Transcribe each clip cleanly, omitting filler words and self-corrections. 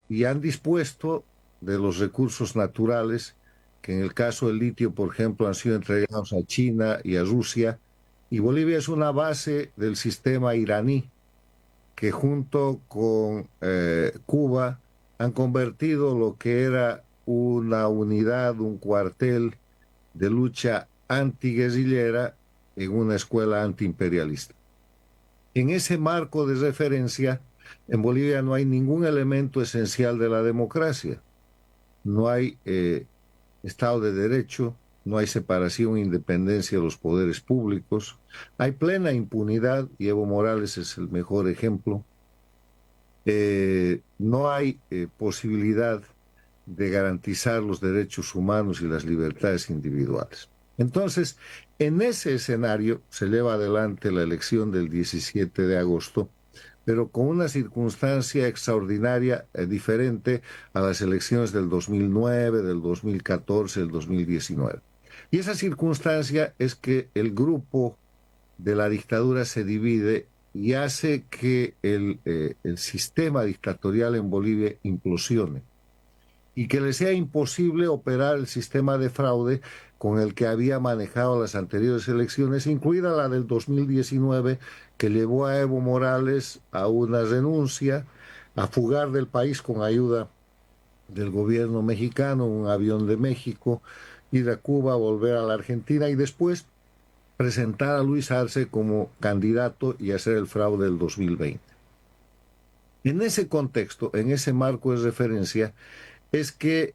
y han dispuesto de los recursos naturales, que en el caso del litio, por ejemplo, han sido entregados a China y a Rusia, y Bolivia es una base del sistema iraní, que junto con Cuba han convertido lo que era una unidad, un cuartel de lucha antiguerrillera en una escuela antiimperialista. En ese marco de referencia, en Bolivia no hay ningún elemento esencial de la democracia. No hay Estado de Derecho, no hay separación e independencia de los poderes públicos, hay plena impunidad, y Evo Morales es el mejor ejemplo. No hay posibilidad de garantizar los derechos humanos y las libertades individuales. Entonces, en ese escenario se lleva adelante la elección del 17 de agosto, pero con una circunstancia extraordinaria, diferente a las elecciones del 2009, del 2014, del 2019. Y esa circunstancia es que el grupo de la dictadura se divide y hace que el sistema dictatorial en Bolivia implosione y que le sea imposible operar el sistema de fraude con el que había manejado las anteriores elecciones, incluida la del 2019, que llevó a Evo Morales a una renuncia, a fugar del país con ayuda del gobierno mexicano, un avión de México, ir a Cuba, volver a la Argentina y después presentar a Luis Arce como candidato y hacer el fraude del 2020. En ese contexto, en ese marco de referencia, es que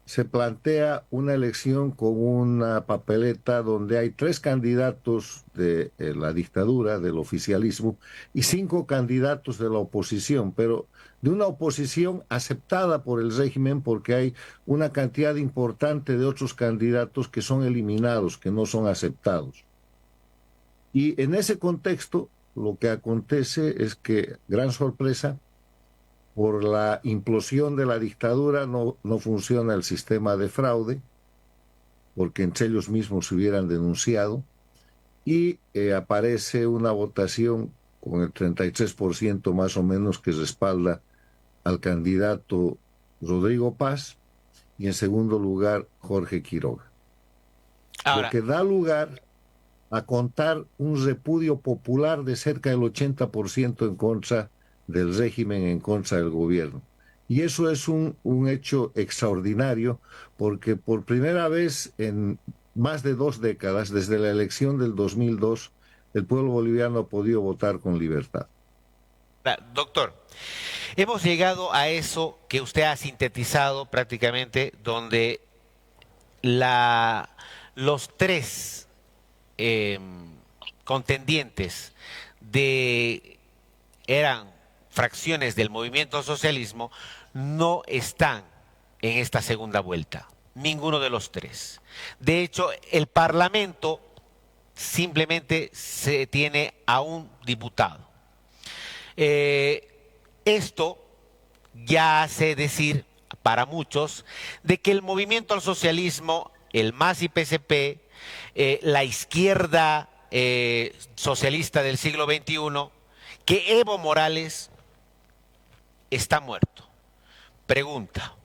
se plantea una elección con una papeleta donde hay 3 candidatos de la dictadura, del oficialismo, y 5 candidatos de la oposición, pero de una oposición aceptada por el régimen, porque hay una cantidad importante de otros candidatos que son eliminados, que no son aceptados. Y en ese contexto, lo que acontece es que, gran sorpresa, por la implosión de la dictadura no funciona el sistema de fraude, porque entre ellos mismos se hubieran denunciado, y aparece una votación con el 33% más o menos que respalda al candidato Rodrigo Paz, y en segundo lugar Jorge Quiroga. Lo Ahora, que da lugar a contar un repudio popular de cerca del 80% en contra del régimen, en contra del gobierno. Y eso es un hecho extraordinario, porque por primera vez en más de 2 décadas, desde la elección del 2002, el pueblo boliviano ha podido votar con libertad. doctor, hemos llegado a eso que usted ha sintetizado prácticamente, donde la, los tres eh, contendientes de eran fracciones del movimiento al socialismo no están en esta segunda vuelta, ninguno de los tres. De hecho, el Parlamento simplemente se tiene a un diputado. Esto ya hace decir para muchos de que el movimiento al socialismo, el MAS y PSP, la izquierda socialista del siglo XXI, que Evo Morales está muerto. Pregunta,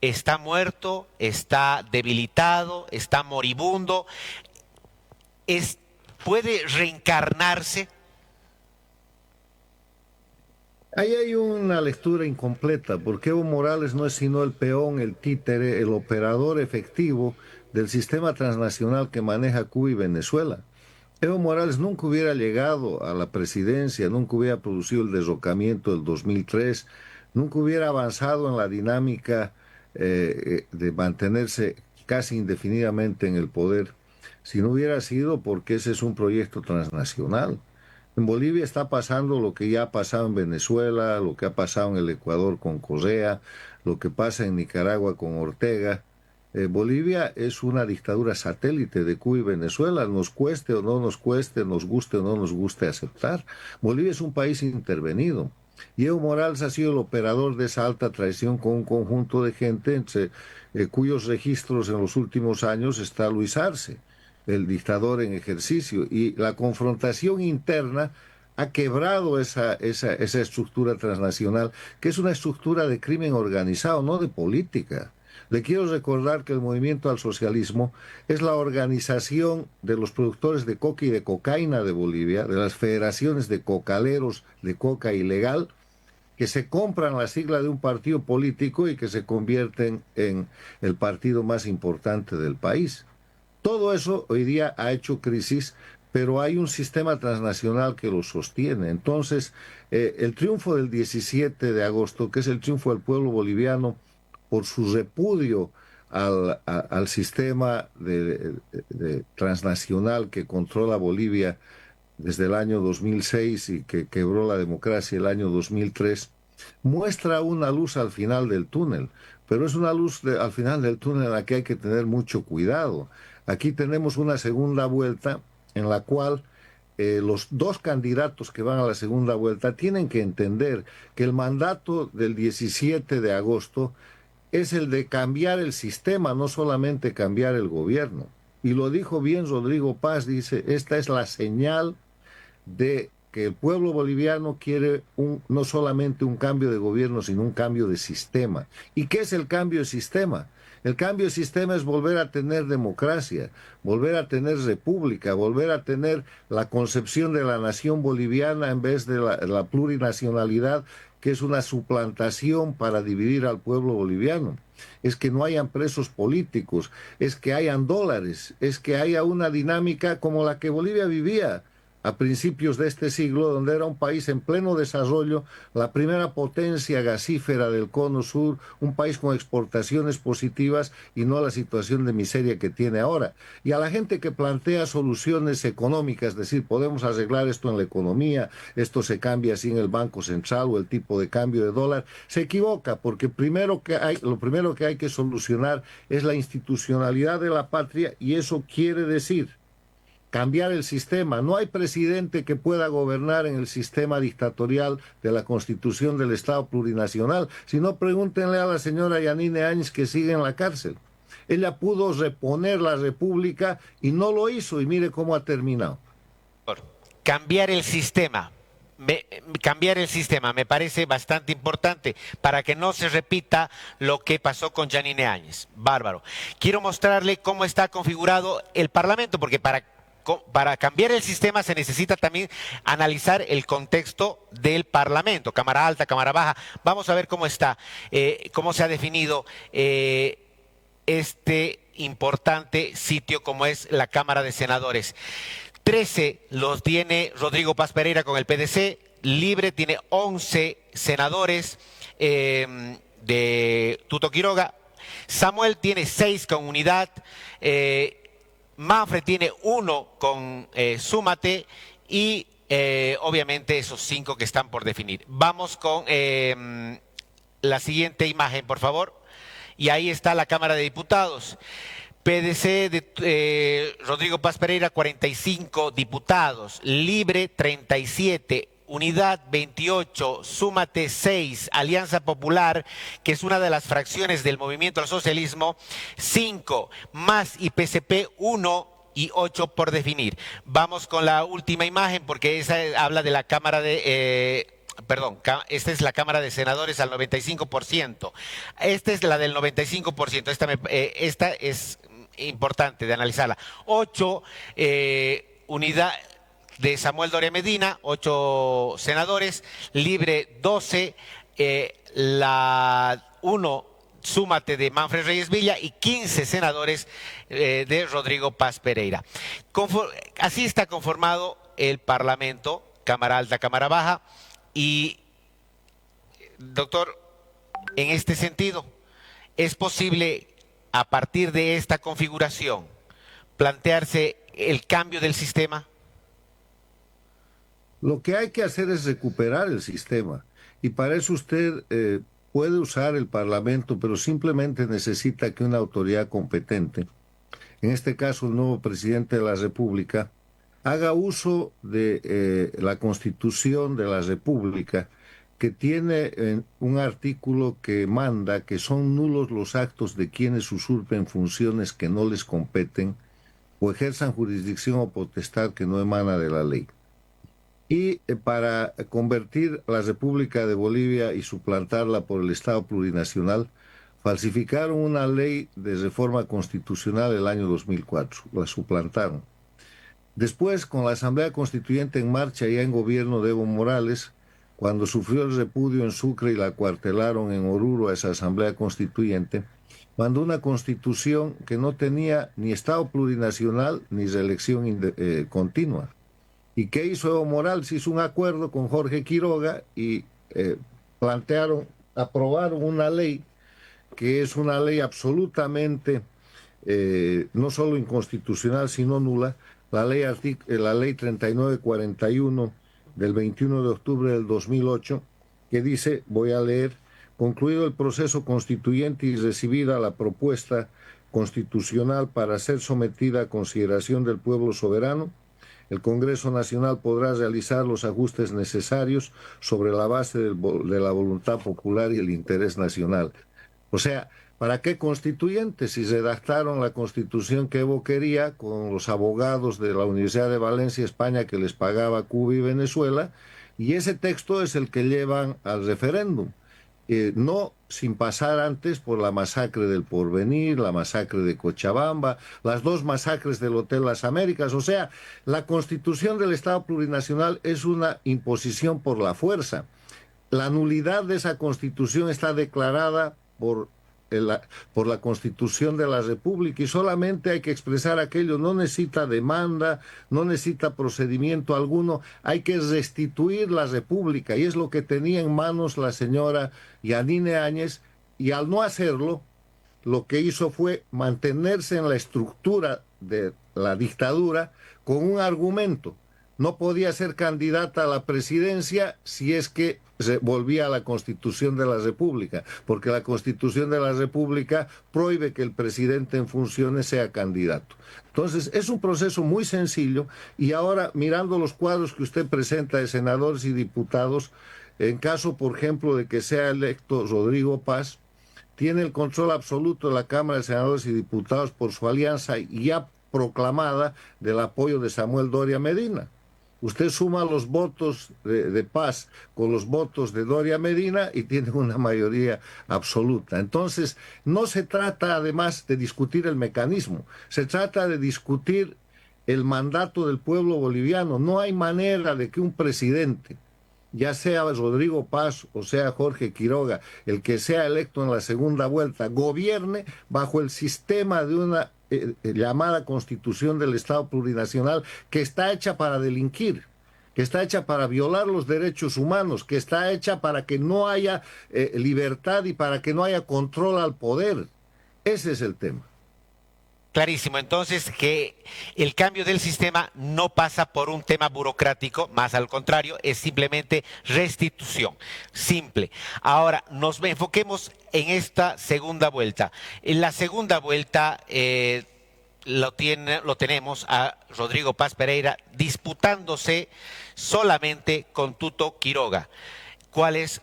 ¿está muerto? ¿Está debilitado? ¿Está moribundo? ¿Puede reencarnarse? Ahí hay una lectura incompleta, porque Evo Morales no es sino el peón, el títere, el operador efectivo del sistema transnacional que maneja Cuba y Venezuela. Evo Morales nunca hubiera llegado a la presidencia, nunca hubiera producido el derrocamiento del 2003, nunca hubiera avanzado en la dinámica de mantenerse casi indefinidamente en el poder, si no hubiera sido porque ese es un proyecto transnacional. En Bolivia está pasando lo que ya ha pasado en Venezuela, lo que ha pasado en el Ecuador con Correa, lo que pasa en Nicaragua con Ortega. Bolivia es una dictadura satélite de Cuba y Venezuela, nos cueste o no nos cueste, nos guste o no nos guste aceptar. Bolivia es un país intervenido. Y Evo Morales ha sido el operador de esa alta traición con un conjunto de gente entre cuyos registros en los últimos años está Luis Arce, el dictador en ejercicio. Y la confrontación interna ha quebrado esa estructura transnacional, que es una estructura de crimen organizado, no de política. Le quiero recordar que el movimiento al socialismo es la organización de los productores de coca y de cocaína de Bolivia, de las federaciones de cocaleros de coca ilegal, que se compran la sigla de un partido político y que se convierten en el partido más importante del país. Todo eso hoy día ha hecho crisis, pero hay un sistema transnacional que lo sostiene. Entonces, el triunfo del 17 de agosto, que es el triunfo del pueblo boliviano por su repudio al sistema transnacional que controla Bolivia desde el año 2006 y que quebró la democracia el año 2003, muestra una luz al final del túnel, pero es una luz al final del túnel en la que hay que tener mucho cuidado. Aquí tenemos una segunda vuelta en la cual los dos candidatos que van a la segunda vuelta tienen que entender que el mandato del 17 de agosto es el de cambiar el sistema, no solamente cambiar el gobierno. Y lo dijo bien Rodrigo Paz, dice, esta es la señal de que el pueblo boliviano quiere no solamente un cambio de gobierno, sino un cambio de sistema. ¿Y qué es el cambio de sistema? El cambio de sistema es volver a tener democracia, volver a tener república, volver a tener la concepción de la nación boliviana en vez de la plurinacionalidad, que es una suplantación para dividir al pueblo boliviano. Es que no hayan presos políticos, es que hayan dólares, es que haya una dinámica como la que Bolivia vivía a principios de este siglo, donde era un país en pleno desarrollo, la primera potencia gasífera del Cono Sur, un país con exportaciones positivas y no la situación de miseria que tiene ahora. Y a la gente que plantea soluciones económicas, es decir, podemos arreglar esto en la economía, esto se cambia así en el Banco Central o el tipo de cambio de dólar, se equivoca, porque lo primero que hay que solucionar es la institucionalidad de la patria, y eso quiere decir cambiar el sistema. No hay presidente que pueda gobernar en el sistema dictatorial de la Constitución del Estado plurinacional. Si no, pregúntenle a la señora Yanine Áñez, que sigue en la cárcel. Ella pudo reponer la república y no lo hizo, y mire cómo ha terminado. Cambiar el sistema. Cambiar el sistema me parece bastante importante para que no se repita lo que pasó con Yanine Áñez. Bárbaro. Quiero mostrarle cómo está configurado el Parlamento, porque para cambiar el sistema se necesita también analizar el contexto del Parlamento, Cámara Alta, Cámara Baja. Vamos a ver cómo está, cómo se ha definido este importante sitio como es la Cámara de Senadores. 13 los tiene Rodrigo Paz Pereira con el PDC, Libre tiene 11 senadores de Tuto Quiroga, Samuel tiene 6 con Unidad, Manfred tiene 1 con Súmate y obviamente esos 5 que están por definir. Vamos con la siguiente imagen, por favor. Y ahí está la Cámara de Diputados. PDC de Rodrigo Paz Pereira, 45 diputados. Libre, 37. Unidad 28, Súmate 6, Alianza Popular, que es una de las fracciones del movimiento al socialismo, 5, más IPCP 1 y 8 por definir. Vamos con la última imagen porque esa habla de la Cámara de... esta es la Cámara de Senadores al 95%. Esta es la del 95%. Esta es importante de analizarla. 8, unidad de Samuel Doria Medina, 8 senadores, Libre 12, la 1 Súmate de Manfred Reyes Villa y 15 senadores de Rodrigo Paz Pereira. Así está conformado el Parlamento, Cámara Alta, Cámara Baja, y doctor, en este sentido, ¿es posible a partir de esta configuración plantearse el cambio del sistema? Lo que hay que hacer es recuperar el sistema, y para eso usted puede usar el Parlamento, pero simplemente necesita que una autoridad competente, en este caso el nuevo presidente de la República, haga uso de la Constitución de la República, que tiene un artículo que manda que son nulos los actos de quienes usurpen funciones que no les competen o ejerzan jurisdicción o potestad que no emana de la ley. y para convertir la República de Bolivia y suplantarla por el Estado plurinacional, falsificaron una ley de reforma constitucional el año 2004, la suplantaron. Después, con la Asamblea Constituyente en marcha ya en gobierno de Evo Morales, cuando sufrió el repudio en Sucre y la acuartelaron en Oruro a esa Asamblea Constituyente, mandó una constitución que no tenía ni Estado plurinacional ni reelección continua. ¿Y qué hizo Evo Morales? Hizo un acuerdo con Jorge Quiroga y aprobaron una ley que es una ley absolutamente no solo inconstitucional, sino nula, la ley 3941 del 21 de octubre del 2008, que dice, voy a leer, concluido el proceso constituyente y recibida la propuesta constitucional para ser sometida a consideración del pueblo soberano, el Congreso Nacional podrá realizar los ajustes necesarios sobre la base de la voluntad popular y el interés nacional. O sea, ¿para qué constituyentes? Si redactaron la constitución que Evo quería con los abogados de la Universidad de Valencia, España, que les pagaba Cuba y Venezuela, y ese texto es el que llevan al referéndum. No sin pasar antes por la masacre del Porvenir, la masacre de Cochabamba, las dos masacres del Hotel Las Américas. O sea, la constitución del Estado plurinacional es una imposición por la fuerza. La nulidad de esa constitución está declarada por la Constitución de la República y solamente hay que expresar aquello, no necesita demanda, no necesita procedimiento alguno, hay que restituir la República y es lo que tenía en manos la señora Yanine Áñez y al no hacerlo, lo que hizo fue mantenerse en la estructura de la dictadura con un argumento. No podía ser candidata a la presidencia si es que se volvía a la Constitución de la República, porque la Constitución de la República prohíbe que el presidente en funciones sea candidato. Entonces, es un proceso muy sencillo y ahora, mirando los cuadros que usted presenta de senadores y diputados, en caso, por ejemplo, de que sea electo Rodrigo Paz, tiene el control absoluto de la Cámara de Senadores y Diputados por su alianza ya proclamada del apoyo de Samuel Doria Medina. Usted suma los votos de Paz con los votos de Doria Medina y tiene una mayoría absoluta. Entonces, no se trata además de discutir el mecanismo, se trata de discutir el mandato del pueblo boliviano. No hay manera de que un presidente, ya sea Rodrigo Paz o sea Jorge Quiroga, el que sea electo en la segunda vuelta, gobierne bajo el sistema de una llamada Constitución del Estado Plurinacional, que está hecha para delinquir, que está hecha para violar los derechos humanos, que está hecha para que no haya libertad y para que no haya control al poder. Ese es el tema. Clarísimo, entonces que el cambio del sistema no pasa por un tema burocrático, más al contrario, es simplemente restitución, simple. Ahora, nos enfoquemos en esta segunda vuelta. En la segunda vuelta lo tenemos a Rodrigo Paz Pereira disputándose solamente con Tuto Quiroga. ¿Cuál es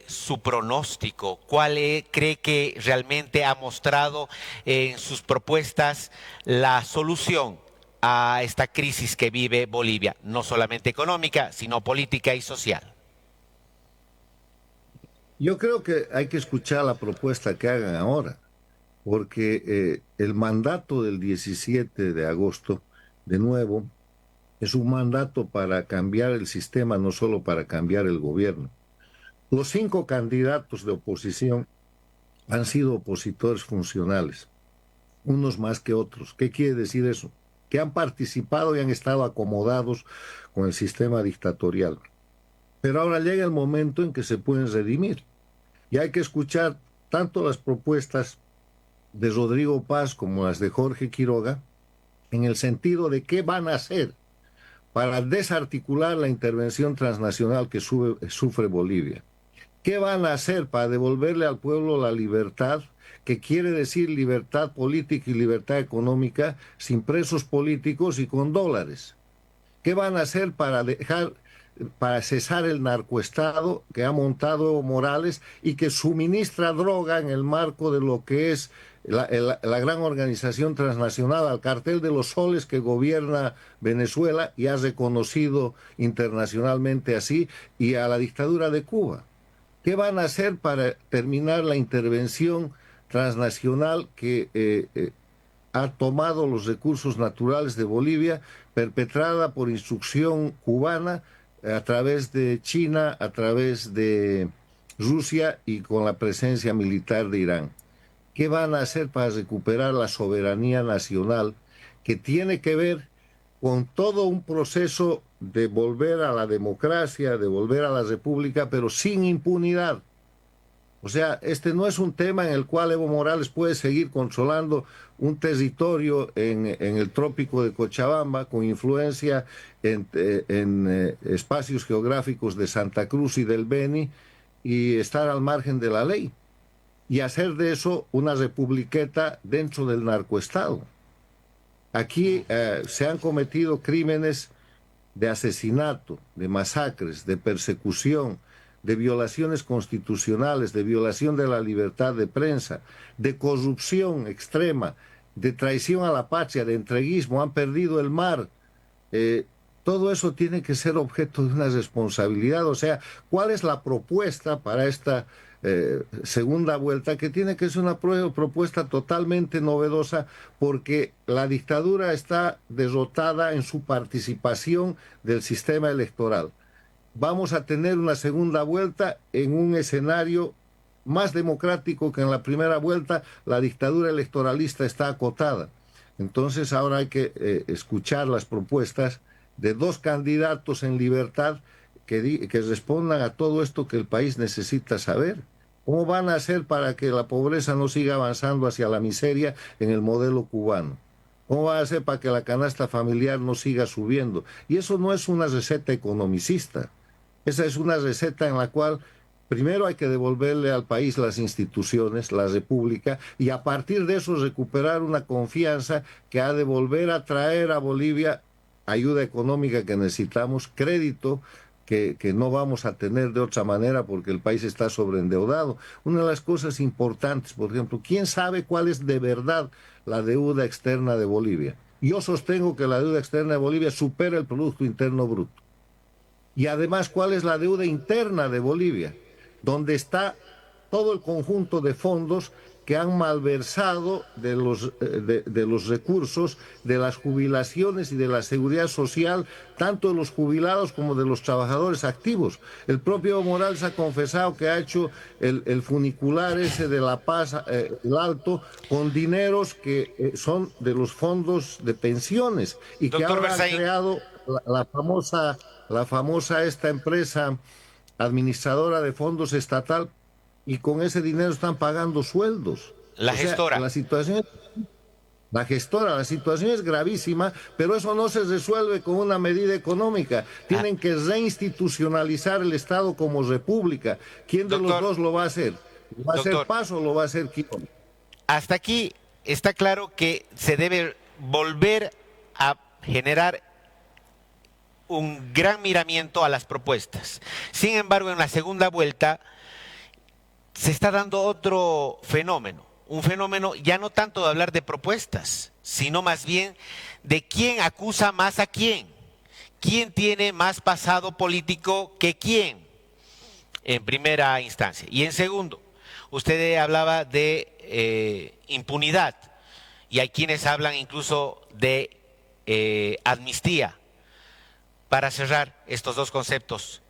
su pronóstico? ¿Cuál cree que realmente ha mostrado en sus propuestas la solución a esta crisis que vive Bolivia? No solamente económica, sino política y social. Yo creo que hay que escuchar la propuesta que hagan ahora, porque el mandato del 17 de agosto, de nuevo, es un mandato para cambiar el sistema, no solo para cambiar el gobierno. Los 5 candidatos de oposición han sido opositores funcionales, unos más que otros. ¿Qué quiere decir eso? Que han participado y han estado acomodados con el sistema dictatorial. Pero ahora llega el momento en que se pueden redimir. Y hay que escuchar tanto las propuestas de Rodrigo Paz como las de Jorge Quiroga, en el sentido de qué van a hacer para desarticular la intervención transnacional que sufre Bolivia. ¿Qué van a hacer para devolverle al pueblo la libertad, que quiere decir libertad política y libertad económica, sin presos políticos y con dólares? ¿Qué van a hacer para cesar el narcoestado que ha montado Evo Morales y que suministra droga en el marco de lo que es la gran organización transnacional, al cartel de los soles que gobierna Venezuela y ha reconocido internacionalmente así, y a la dictadura de Cuba. ¿Qué van a hacer para terminar la intervención transnacional que ha tomado los recursos naturales de Bolivia, perpetrada por instrucción cubana a través de China, a través de Rusia y con la presencia militar de Irán? ¿Qué van a hacer para recuperar la soberanía nacional, que tiene que ver con todo un proceso de volver a la democracia, de volver a la república, pero sin impunidad? O sea, este no es un tema en el cual Evo Morales puede seguir controlando un territorio en el trópico de Cochabamba con influencia en espacios geográficos de Santa Cruz y del Beni, y estar al margen de la ley y hacer de eso una republiqueta dentro del narcoestado. Aquí se han cometido crímenes de asesinato, de masacres, de persecución, de violaciones constitucionales, de violación de la libertad de prensa, de corrupción extrema, de traición a la patria, de entreguismo. Han perdido el mar. Todo eso tiene que ser objeto de una responsabilidad. O sea, ¿cuál es la propuesta para esta segunda vuelta? Que tiene que ser una propuesta totalmente novedosa, porque la dictadura está derrotada en su participación del sistema electoral. Vamos a tener una segunda vuelta en un escenario más democrático que en la primera vuelta. La dictadura electoralista está acotada. Entonces ahora hay que escuchar las propuestas de dos candidatos en libertad que respondan a todo esto que el país necesita saber. ¿Cómo van a hacer para que la pobreza no siga avanzando hacia la miseria en el modelo cubano? ¿Cómo van a hacer para que la canasta familiar no siga subiendo? Y eso no es una receta economicista. Esa es una receta en la cual primero hay que devolverle al país las instituciones, la república, y a partir de eso recuperar una confianza que ha de volver a traer a Bolivia ayuda económica que necesitamos, crédito que no vamos a tener de otra manera porque el país está sobreendeudado. Una de las cosas importantes, por ejemplo, ¿quién sabe cuál es de verdad la deuda externa de Bolivia? Yo sostengo que la deuda externa de Bolivia supera el Producto Interno Bruto. Y además, ¿cuál es la deuda interna de Bolivia? Donde está todo el conjunto de fondos que han malversado de los recursos de las jubilaciones y de la seguridad social, tanto de los jubilados como de los trabajadores activos. El propio Evo Morales ha confesado que ha hecho el funicular ese de La Paz, el Alto, con dineros que son de los fondos de pensiones, y que ahora ha creado la famosa esta empresa administradora de fondos estatal, y con ese dinero están pagando sueldos. La gestora. La situación es gravísima, pero eso no se resuelve con una medida económica. Tienen que reinstitucionalizar el Estado como república. ¿Quién de los dos lo va a hacer? ¿Lo va a hacer Paz o lo va a hacer Quirón? Hasta aquí está claro que se debe volver a generar un gran miramiento a las propuestas. Sin embargo, en la segunda vuelta se está dando otro fenómeno, un fenómeno ya no tanto de hablar de propuestas, sino más bien de quién acusa más a quién tiene más pasado político que quién, en primera instancia. Y en segundo, usted hablaba de impunidad, y hay quienes hablan incluso de amnistía. Para cerrar estos dos conceptos,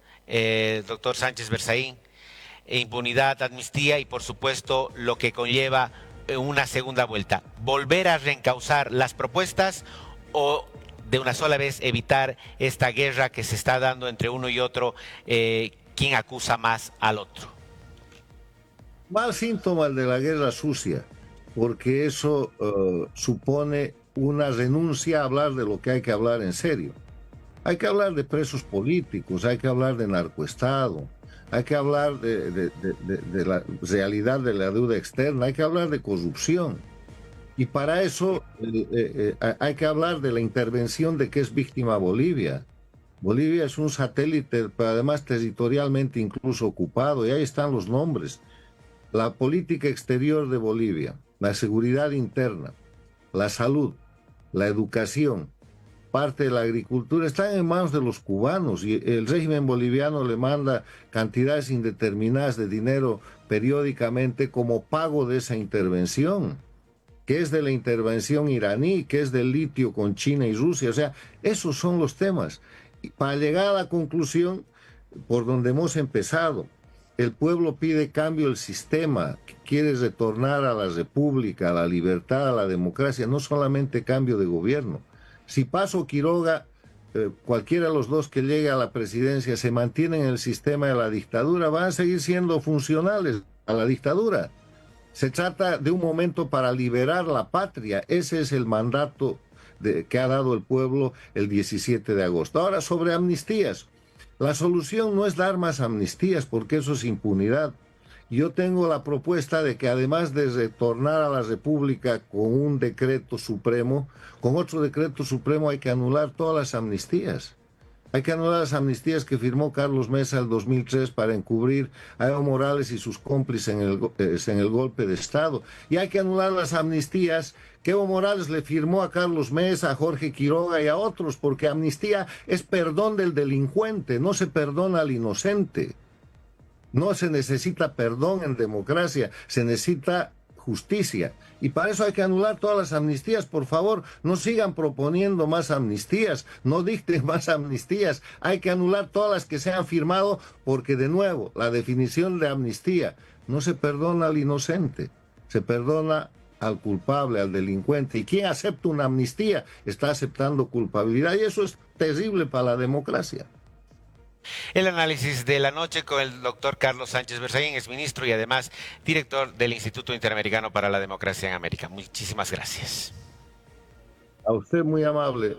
doctor Sánchez Berzaín, impunidad, amnistía y por supuesto lo que conlleva una segunda vuelta, ¿volver a reencauzar las propuestas o de una sola vez evitar esta guerra que se está dando entre uno y otro, quién acusa más al otro? Mal síntoma el de la guerra sucia, porque eso supone una renuncia a hablar de lo que hay que hablar en serio. Hay que hablar de presos políticos, hay que hablar de narcoestado, hay que hablar de la realidad de la deuda externa, hay que hablar de corrupción. Y para eso hay que hablar de la intervención de que es víctima Bolivia. Bolivia es un satélite, pero además territorialmente incluso ocupado, y ahí están los nombres. La política exterior de Bolivia, la seguridad interna, la salud, la educación, parte de la agricultura, están en manos de los cubanos y el régimen boliviano le manda cantidades indeterminadas de dinero periódicamente como pago de esa intervención, que es de la intervención iraní, que es del litio con China y Rusia. O sea, esos son los temas. Y para llegar a la conclusión, por donde hemos empezado, el pueblo pide cambio del sistema, quiere retornar a la república, a la libertad, a la democracia, no solamente cambio de gobierno. Si Paso Quiroga, cualquiera de los dos que llegue a la presidencia, se mantiene en el sistema de la dictadura, van a seguir siendo funcionales a la dictadura. Se trata de un momento para liberar la patria. Ese es el mandato que ha dado el pueblo el 17 de agosto. Ahora, sobre amnistías. La solución no es dar más amnistías, porque eso es impunidad. Yo tengo la propuesta de que además de retornar a la República con un decreto supremo, con otro decreto supremo hay que anular todas las amnistías. Hay que anular las amnistías que firmó Carlos Mesa el 2003 para encubrir a Evo Morales y sus cómplices en el golpe de Estado. Y hay que anular las amnistías que Evo Morales le firmó a Carlos Mesa, a Jorge Quiroga y a otros, porque amnistía es perdón del delincuente, no se perdona al inocente. No se necesita perdón en democracia, se necesita justicia. Y para eso hay que anular todas las amnistías. Por favor, no sigan proponiendo más amnistías, no dicten más amnistías. Hay que anular todas las que se han firmado porque, de nuevo, la definición de amnistía no se perdona al inocente, se perdona al culpable, al delincuente. Y quien acepta una amnistía está aceptando culpabilidad y eso es terrible para la democracia. El análisis de la noche con el doctor Carlos Sánchez Berzaín, exministro y además director del Instituto Interamericano para la Democracia en América. Muchísimas gracias. A usted, muy amable.